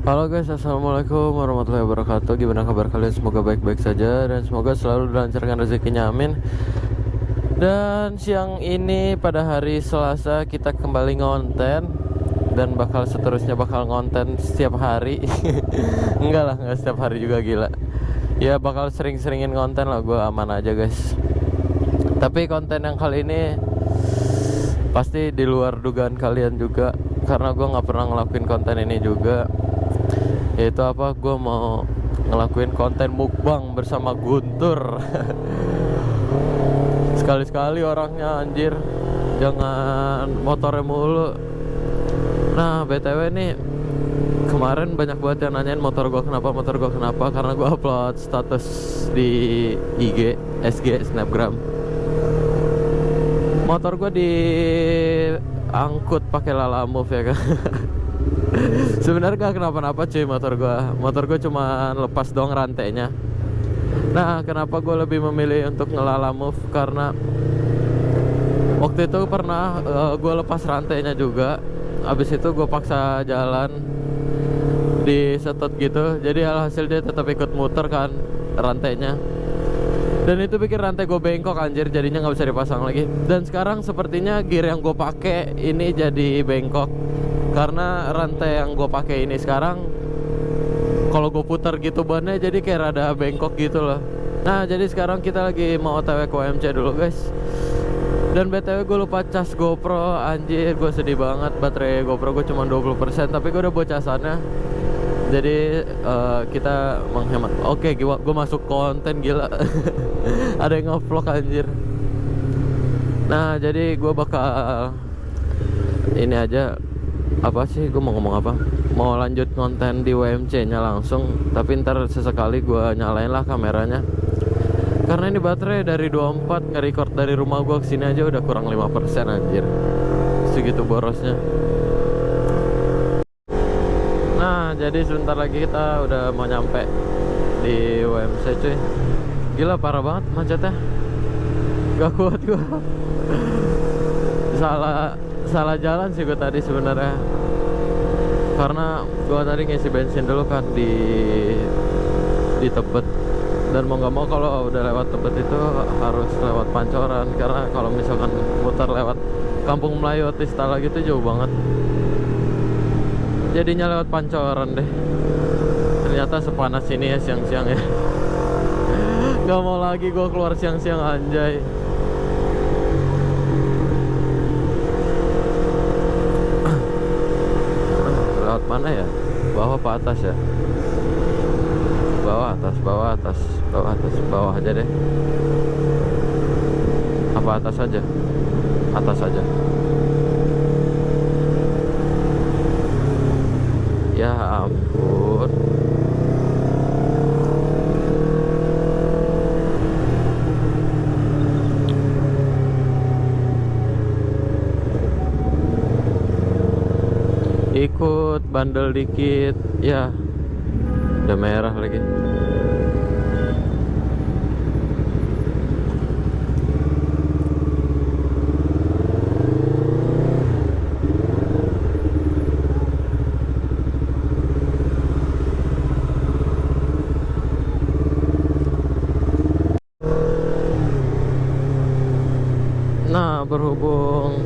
Halo guys, assalamualaikum warahmatullahi wabarakatuh. Gimana kabar kalian? Semoga baik-baik saja dan semoga selalu dilancarkan rezekinya, amin. Dan siang ini pada hari Selasa kita kembali ngonten dan bakal seterusnya bakal ngonten setiap hari. Enggak lah, enggak setiap hari juga, gila. Ya bakal sering-seringin konten lah, gue aman aja guys. Tapi konten yang kali ini pasti di luar dugaan kalian juga, karena gue nggak pernah ngelakuin konten ini juga. Yaitu apa? Gue mau ngelakuin konten mukbang bersama Guntur. Sekali-sekali orangnya, anjir. Jangan motornya mulu. Nah, BTW nih, kemarin banyak banget yang nanyain motor gue kenapa. Karena gue upload status di IG, SG, Snapgram. Motor gue diangkut pakai Lalamove ya kan. Sebenarnya gak kenapa-napa cuy motor gue cuma lepas dong rantainya. Nah, kenapa gue lebih memilih untuk Lalamove? Karena waktu itu pernah gue lepas rantainya juga. Abis itu gue paksa jalan di setot gitu, jadi alhasil dia tetap ikut muter kan rantainya. Dan itu bikin rantai gue bengkok anjir, jadinya nggak bisa dipasang lagi. Dan sekarang sepertinya gear yang gue pakai ini jadi bengkok karena rantai yang gue pakai ini sekarang kalau gue putar gitu bannya jadi kayak rada bengkok gitu loh. Nah, jadi sekarang kita lagi mau OTW ke OMC dulu guys. Dan BTW gue lupa cas GoPro, anjir gue sedih banget. Baterai GoPro gue cuma 20%, tapi gue udah bawa casannya. Jadi kita menghemat. Oke, gue masuk konten, gila. Ada yang nge-vlog anjir. Nah, jadi gue bakal ini aja. Apa sih, gue mau ngomong apa? Mau lanjut konten di WMC nya langsung. Tapi ntar sesekali gue nyalain lah kameranya. Karena ini baterai dari 24, nge-record dari rumah gue kesini aja udah kurang 5% anjir. Segitu borosnya. Nah, jadi sebentar lagi kita udah mau nyampe di WMC cuy. Gila, parah banget macetnya. Gak kuat gue. Salah jalan sih gue tadi sebenarnya. Karena gue tadi ngisi bensin dulu kan di Tebet. Dan mau gak mau kalau udah lewat Tebet itu harus lewat Pancoran. Karena kalau misalkan muter lewat Kampung Melayu Tistala gitu jauh banget. Jadinya lewat Pancoran deh. Ternyata sepanas ini ya siang-siang ya. Gak mau lagi gue keluar siang-siang anjay. Lewat mana ya? Bawah apa atas ya? Bawah aja deh. Apa atas aja? Atas aja. Ya ampun. Ikut bandel dikit. Ya, udah merah lagi. Nah, berhubung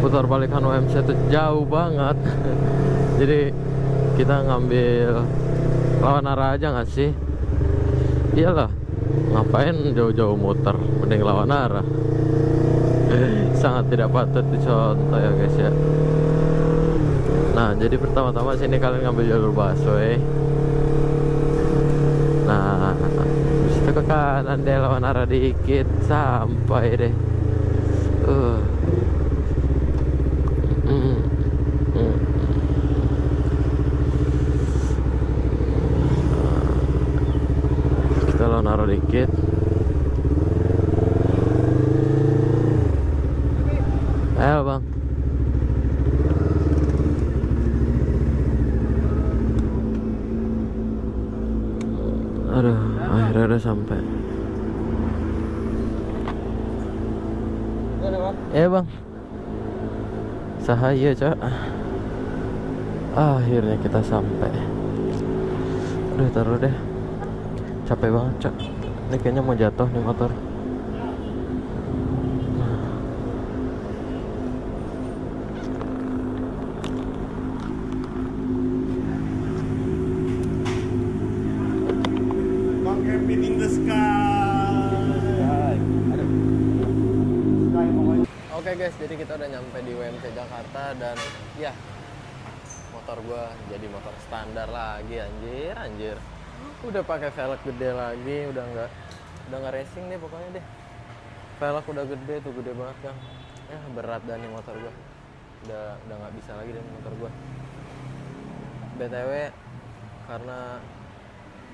putar balikan OMC itu jauh banget. Jadi kita ngambil lawan arah aja gak sih? Iyalah, ngapain jauh-jauh muter, mending lawan arah. Sangat tidak patut dicontoh ya guys ya. Nah, jadi pertama-tama sini kalian ngambil jalur busway. Nah, habis itu ke kanan deh, lawan arah dikit sampai deh. Kita lawan arah dikit. Ayo bang. Aduh, akhirnya udah sampai. Bang. Sahaya cak. Akhirnya kita sampai. Aduh, taruh deh. Capek banget, Cak. Ini kayaknya mau jatuh nih motor. In the sky. Oke guys, jadi kita udah nyampe di WMC Jakarta dan ya motor gua jadi motor standar lagi, anjir. Udah pakai velg gede lagi, udah nggak racing deh pokoknya deh. Velg udah gede tuh, gede banget kan. Ya berat dah nih motor gua. Udah nggak bisa lagi deh motor gua. BTW karena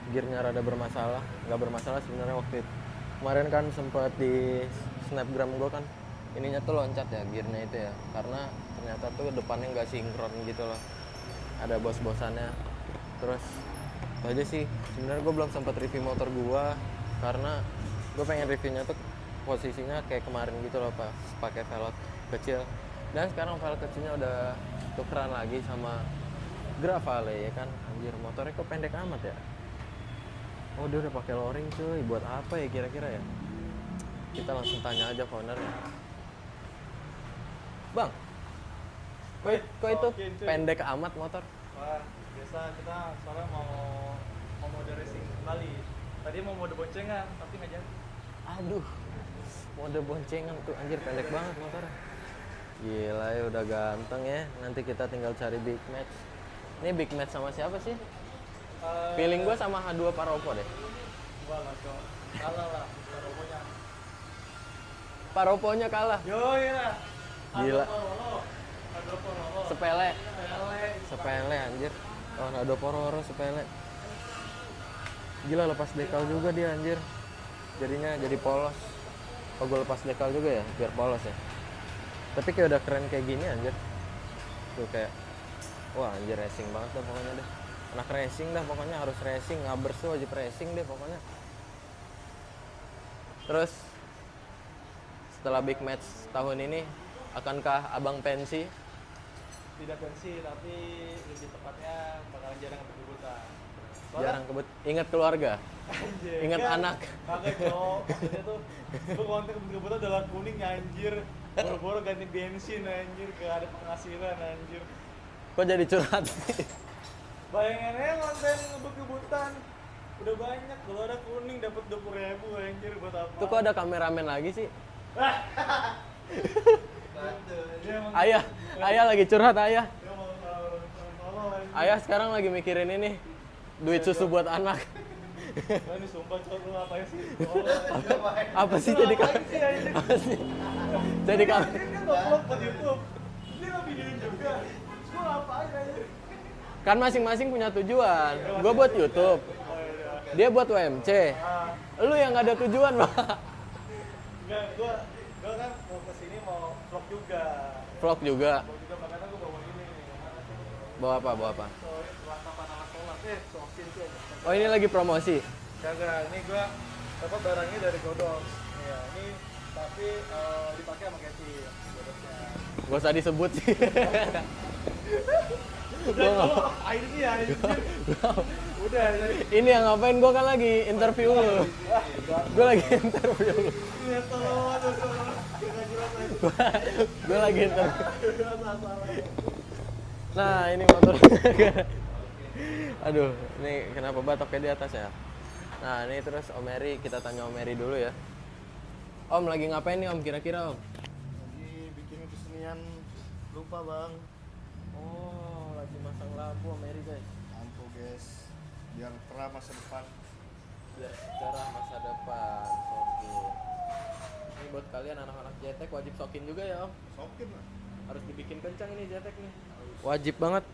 gearnya rada bermasalah, nggak bermasalah sebenarnya waktu itu. Kemarin kan sempat di snapgram gua kan ininya tuh loncat ya gearnya itu ya, karena ternyata tuh depannya nggak sinkron gitu loh, ada bos-bosannya. Terus itu aja sih sebenarnya. Gue belum sempat review motor gue karena gue pengen reviewnya tuh posisinya kayak kemarin gitu loh, pas pakai velg kecil. Dan sekarang velg kecilnya udah tukeran lagi sama Gravale ya kan. Anjir, motornya kok pendek amat ya. Oh, dia udah pakai loring cuy, buat apa ya kira-kira ya? Kita langsung tanya aja ke ownernya. Bang, kok itu pendek amat motor? Wah, biasa kita soalnya mau mode racing kembali. Tadi mau mode boncengan, tapi nggak jadi. Aduh, mode boncengan tuh, anjir pendek banget motornya. Gila ya, udah ganteng ya. Nanti kita tinggal cari big match. Ini big match sama siapa sih? Feeling gue sama H2 Paropo deh. Wah, lah, cok. Kalah lah, Paroponya. Paroponya kalah. Yoi lah. Gila. Ada Pororo. Sepele anjir. Oh, ada Pororo sepele. Gila, lepas dekal juga dia anjir. Jadinya jadi polos. Oh, gue lepas dekal juga ya biar polos ya. Tapi kayak udah keren kayak gini anjir. Tuh kayak wah anjir, racing banget dah pokoknya deh. Anak racing dah pokoknya, harus racing, ngabers tuh wajib racing deh pokoknya. Terus setelah big match tahun ini, akankah abang pensi? Tidak pensi, tapi lebih tepatnya bakalan jarang kebut-kebutan. Jarang kebut, ingat keluarga, Anjir, ingat kan? anak. Makanya cowok, maksudnya tuh gue konten kebut-kebutan adalah kuning anjir. Boro-boro ganti bensin anjir, gak ada penghasilan anjir. Kok jadi curhat sih? Bayangin aja konten kebut-kebutan udah banyak, kalau ada kuning dapat 20.000 anjir, buat apa? Tuh kok ada kameramen lagi sih? Dia emang- Ayah lagi curhat ayah. dia mau tolol anjir. Ayah sekarang lagi mikirin ini, duit susu buat anak. Wah, ini sumpah cowok lu ngapain sih? Apa sih jadi apa sih? Jadi Dia kan nge-vlog buat YouTube. Dia nggak videoin juga. Terus gua ngapain anjir? kan masing-masing punya tujuan. Gue buat YouTube, dia buat WMC. Lu yang gak ada tujuan, Pak. Enggak, gua kan mau kesini mau vlog juga. Vlog juga. Vlog juga, makanya gua bawa ini. Mana sih? Bawa apa? Soalnya perlengkapan anak sekolah. Sokin tuh. Oh, ini lagi promosi. Kagak, ini gua dapat barangnya dari Godox. Iya, ini tapi dipakai sama Kevin Godoxnya. Gak usah disebut sih. Udah, kalau air sih ya, udah. Ini yang ngapain, gue kan lagi interview lu. Gue lagi interview lu. Lihat tolong, gak jelas aja. Gue lagi interview. Salah. Nah, ini motor. Aduh, ini kenapa batoknya di atas ya? Nah, ini terus Om Eri, kita tanya Om Eri dulu ya. Om, lagi ngapain nih Om kira-kira Om? Lagi bikin kesenian lupa bang. Oh, lagi masang lampu Om Eri guys. Lampu guys, biar terang masa depan. Biar cerah masa depan, sokin. Ini buat kalian anak-anak jetek wajib sokin juga ya Om. Sokin lah. Harus dibikin kencang ini jetek nih. Wajib banget.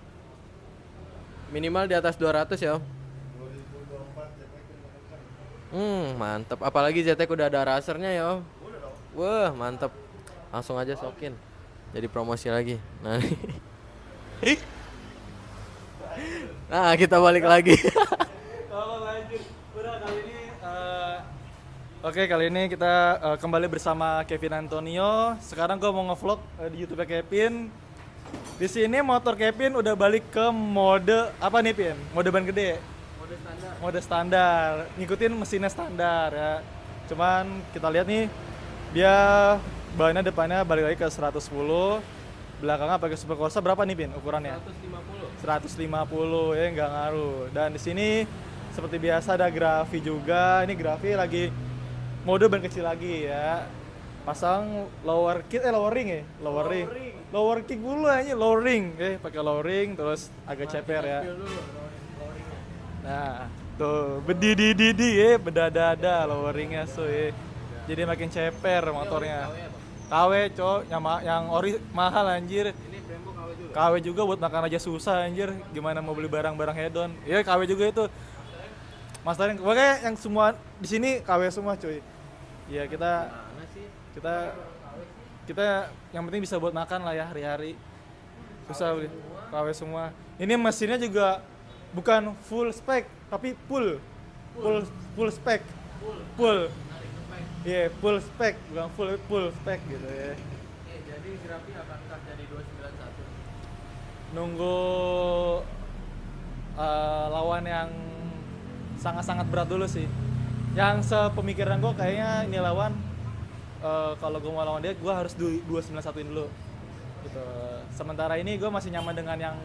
Minimal di atas 200 ya Om. 2024 jetekin kencang. Mantep. Apalagi jetek udah ada racernya ya Om. Udah dong. Wah, mantep. Langsung aja sokin. Jadi promosi lagi. Nah, nah kita balik lagi. Kalau lanjut, udah kali ini Oke, kali ini kita kembali bersama Kevin Antonio. Sekarang gue mau ngevlog di YouTube-nya Kevin. Di sini motor Kevin udah balik ke mode apa nih, Pin? Mode ban gede. Mode standar. Ngikutin mesinnya standar ya. Cuman kita lihat nih dia bannya depannya balik lagi ke 110. Belakangnya pakai Super Corsa berapa nih, Pin? Ukurannya? 150 ya, nggak ngaruh. Dan di sini seperti biasa ada Gravi juga. Ini Gravi lagi mode ban kecil lagi ya. Pasang lower kick dulu aja, lower ring. Pakai lower ring terus agak ceper ya. Nah, tuh berdidi bedadada lower ringnya jadi makin ceper motornya. KW cok, yang ori mahal anjir. Ini Brembo KW juga. KW juga buat makan aja susah anjir. Gimana mau beli barang-barang hedon? Ya KW juga itu. Mas Tarin, pokoknya yang semua di sini KW semua cuy. Ya kita yang penting bisa buat makan lah ya hari-hari. Susah beli KW semua. Ini mesinnya juga bukan full spec tapi full spec. Iya, full spec, bukan full spec gitu ya. Jadi Gravi apakah jadi 291? Nunggu lawan yang sangat-sangat berat dulu sih. Yang sepemikiran gue kayaknya ini lawan kalau gue mau lawan dia, gue harus 291-in dulu gitu. Sementara ini gue masih nyaman dengan yang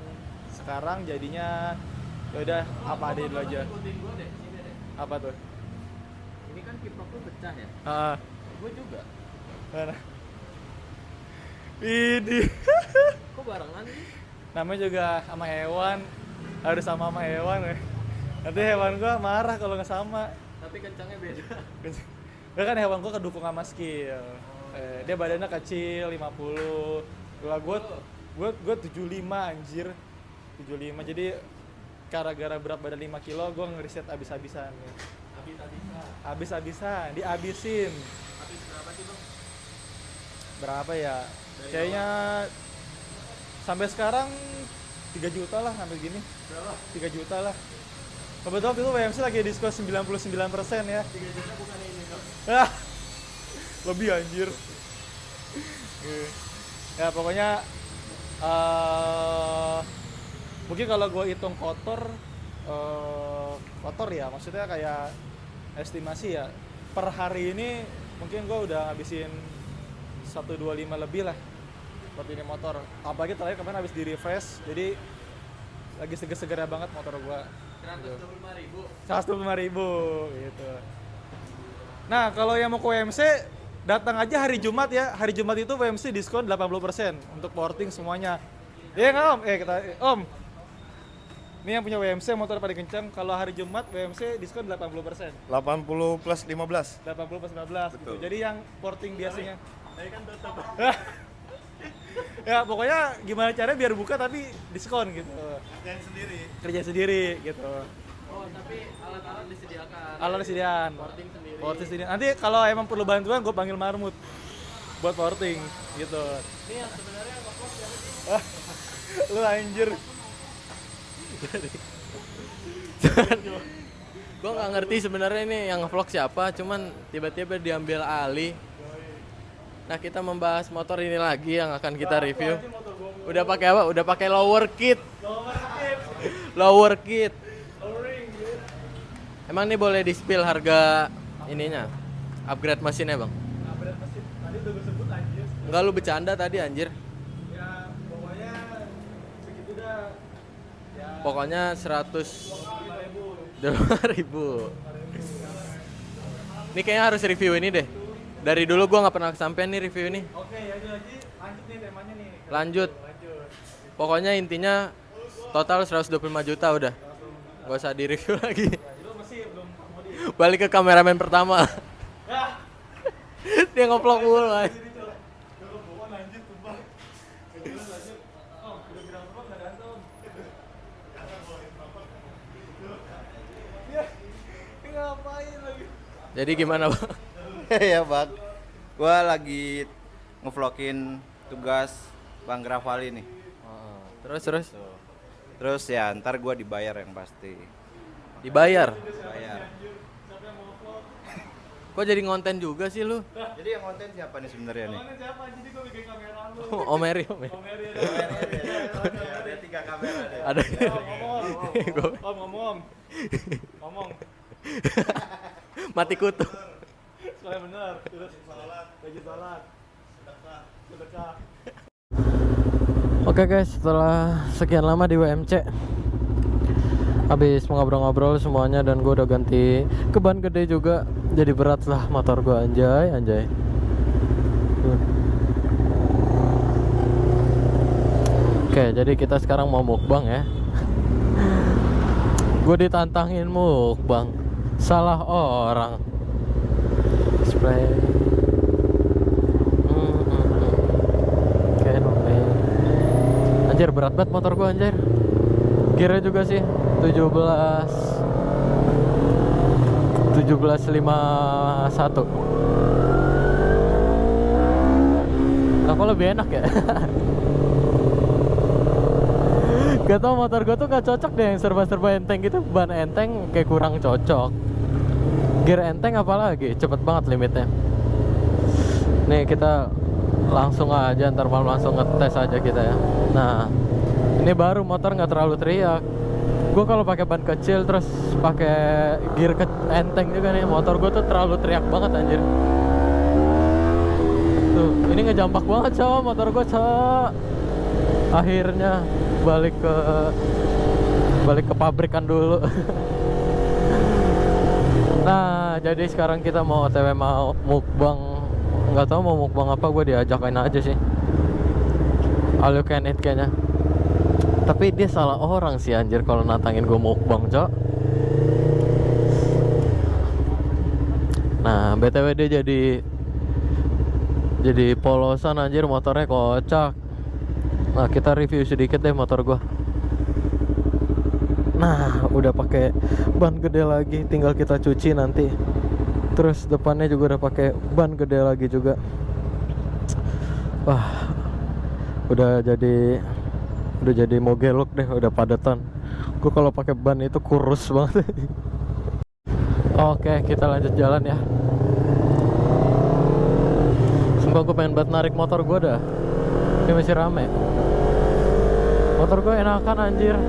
sekarang, jadinya yaudah apa ada dulu aja. Apa tuh? Ini kan kiprok lu pecah ya? Gue juga. Mana? Ini Kok barengan sih? namanya juga sama hewan, harus sama hewan ya. Nanti hewan gua marah kalau nggak sama. Tapi kencangnya beda. Dia kan hewan gua kedukung sama skill. Dia badannya kecil 50. Gua 75 anjir. 75. Jadi gara-gara berat badan 5 kilo gua ngeriset abis-abisan ya. Abis-abisan, diabisin. Habis berapa sih, Bang? Berapa ya? Kayaknya sampai sekarang 3 juta lah sampai gini. Berapa? 3 juta lah. Kebetulan waktu itu WMC lagi diskon 99% ya. 3 juta bukan ini, Bang. Lebih anjir. Ya pokoknya mungkin kalau gue hitung kotor ya, maksudnya kayak estimasi ya, per hari ini mungkin gue udah ngabisin 125 lebih lah buat ini motor. Apalagi terakhir kemarin habis di refresh, jadi lagi seger-segernya banget motor gue. 125.000 gitu. Nah kalau yang mau ke WMC datang aja hari Jumat ya. Hari Jumat itu WMC diskon 80% untuk porting semuanya. Iya nggak Om? Om, ini yang punya WMC motor paling kencang. Kalau hari Jumat WMC diskon 80%. 80 plus 15. 80 plus 15 gitu. Jadi yang porting biasanya. Tadi kan tutup. Ya pokoknya gimana caranya biar buka tapi diskon gitu. Kerja sendiri gitu. Oh, tapi alat-alat disediakan. Alat disediakan. Porting sendiri. Nanti kalau emang perlu bantuan gue panggil Marmut buat porting gitu. Ini yang sebenarnya nge-vlog siapa sih? Lu anjir. Gue nggak ngerti sebenarnya ini yang nge-vlog siapa, cuman tiba-tiba diambil alih. Nah, kita membahas motor ini lagi yang akan kita review. Udah pakai apa? Udah pakai lower kit. Lower kit. Emang nih boleh di-spill harga ininya? Upgrade mesinnya, Bang? Upgrade mesin. Tadi udah gue sebut anjir. Enggak, lu bercanda tadi anjir. Ya, pokoknya segitu dah. Ya, Pokoknya 100.000. Ini kayaknya harus review ini deh. Dari dulu gua nggak pernah kesampean nih review ini. Oke, ya jadi lanjut nih temanya nih. Lanjut. Pokoknya intinya total 125 juta udah. Gak usah di review lagi. Itu masih belum mau di. Balik ke kameramen pertama. Dia nge-vlog mulu aja. Ngapain lagi? Jadi gimana, Bang? Ya Bang, gua lagi ngevlogin tugas Bang Gravali nih. Terus Terus ya ntar gua dibayar yang pasti. dibayar. Bayar. Kok jadi ngonten juga sih lu? Jadi yang konten siapa nih sebenarnya nih? Namanya siapa? Jadi gue pegang kamera lu. Om Eri, Om Eri. Om Eri Ada 3 kamera deh. Ada. Om ngomong. Ngomong. Mati kutu. Soalnya bener. Terus salat. Rajin salat. Sedekah. Oke guys, setelah sekian lama di WMC, habis ngobrol-ngobrol semuanya dan gue udah ganti ke ban gede juga, jadi berat lah motor gue, anjay. Oke, jadi kita sekarang mau mukbang ya. Gue ditantangin mukbang, salah orang. Spray. Anjir, berat banget motor gua anjir. Gearnya juga sih 1751. Nah, kok lebih enak ya? Gak tau, motor gua tuh gak cocok deh yang serba-serba enteng gitu. Ban enteng kayak kurang cocok. Gear enteng apalagi, cepet banget limitnya. Nih kita langsung aja, ntar malam langsung ngetes aja kita ya. Nah, ini baru motor nggak terlalu teriak. Gue kalau pakai ban kecil terus pakai gear enteng juga nih, motor gue tuh terlalu teriak banget anjir. Tuh, ini ngejampak banget cow motor gue cow. Akhirnya balik ke pabrikan dulu. Nah, jadi sekarang kita mau OTW mau mukbang. Nggak tahu mau mukbang apa, gue diajakin aja sih. All you can eat kayaknya. Tapi dia salah orang sih anjir kalau nantangin gue mukbang, cok. Nah, BTW dia jadi polosan anjir, motornya kocak. Nah, kita review sedikit deh motor gue. Nah, udah pakai ban gede lagi, tinggal kita cuci nanti. Terus depannya juga udah pakai ban gede lagi juga. Wah, udah jadi mogelok deh, udah padetan. Gue kalau pakai ban itu kurus banget. Oke, kita lanjut jalan ya. Sumpah gue pengen banget narik motor gue dah. Ini masih rame. Motor gue enakan anjir.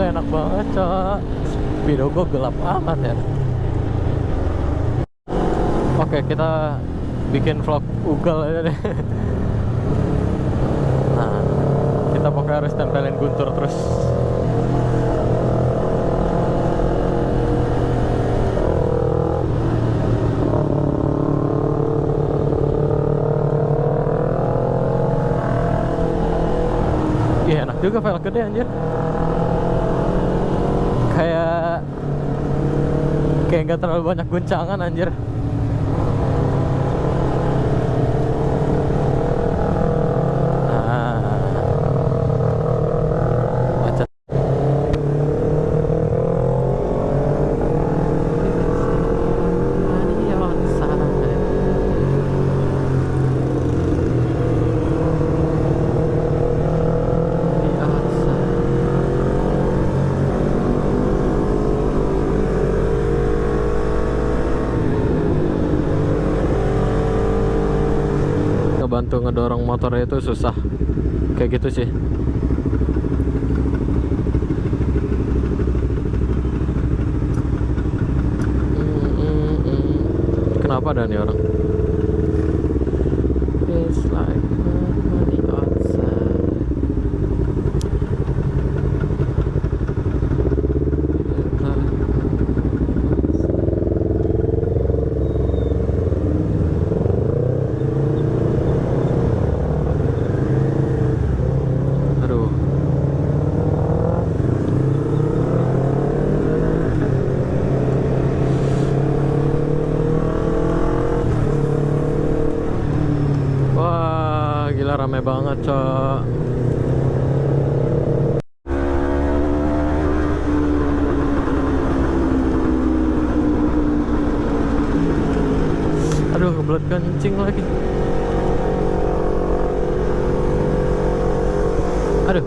Enak banget cok. Video gue gelap amat ya. Oke, kita bikin vlog ugal aja deh. Nah, kita pokoknya harus tempelin Guntur terus. Iya, enak juga velg gede anjir. Kayak nggak terlalu banyak guncangan anjir. Nah, macet. Bantu ngedorong motornya itu susah kayak gitu sih. Kenapa ada nih orang? It's like money outside. Rame banget cok. kebelet kencing lagi. Aduh.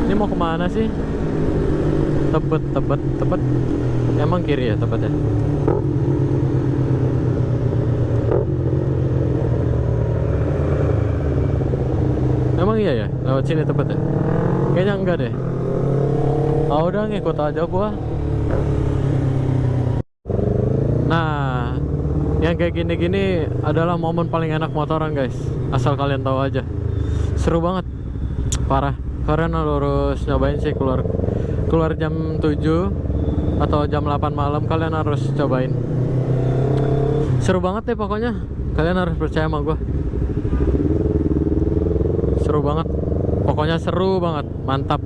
Ini mau kemana sih? Tebet. Emang kiri ya Tebet ya? Emang iya ya? Lewat sini Tebet ya? Kayaknya enggak deh. Ah udah ngikut aja gua. Nah, yang kayak gini-gini adalah momen paling enak motoran guys. Asal kalian tahu aja. Seru banget. Parah. Kalian harus nyobain sih keluar jam 7 atau jam 8 malam, kalian harus cobain. Seru banget deh pokoknya. Kalian harus percaya sama gua. Seru banget. Pokoknya seru banget. Mantap.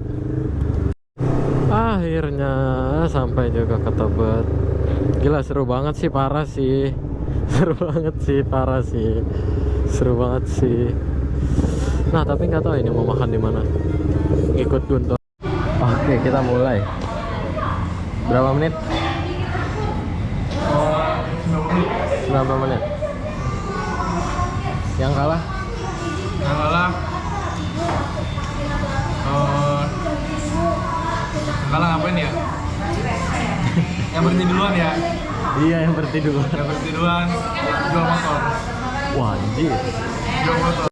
Akhirnya sampai juga ke Tebet. Gila seru banget sih, parah sih. Seru banget sih, parah sih. Seru banget sih. Nah, tapi nggak tahu ini mau makan di mana. Ikut Guntur. Oke, kita mulai. Berapa menit? 90 menit. Yang kalah? Yang kalah ngapain ya? Yang berhenti duluan ya? Iya, yang berhenti dulu. Yang berhenti duluan jual motor. Wah, anjir. Jual motor.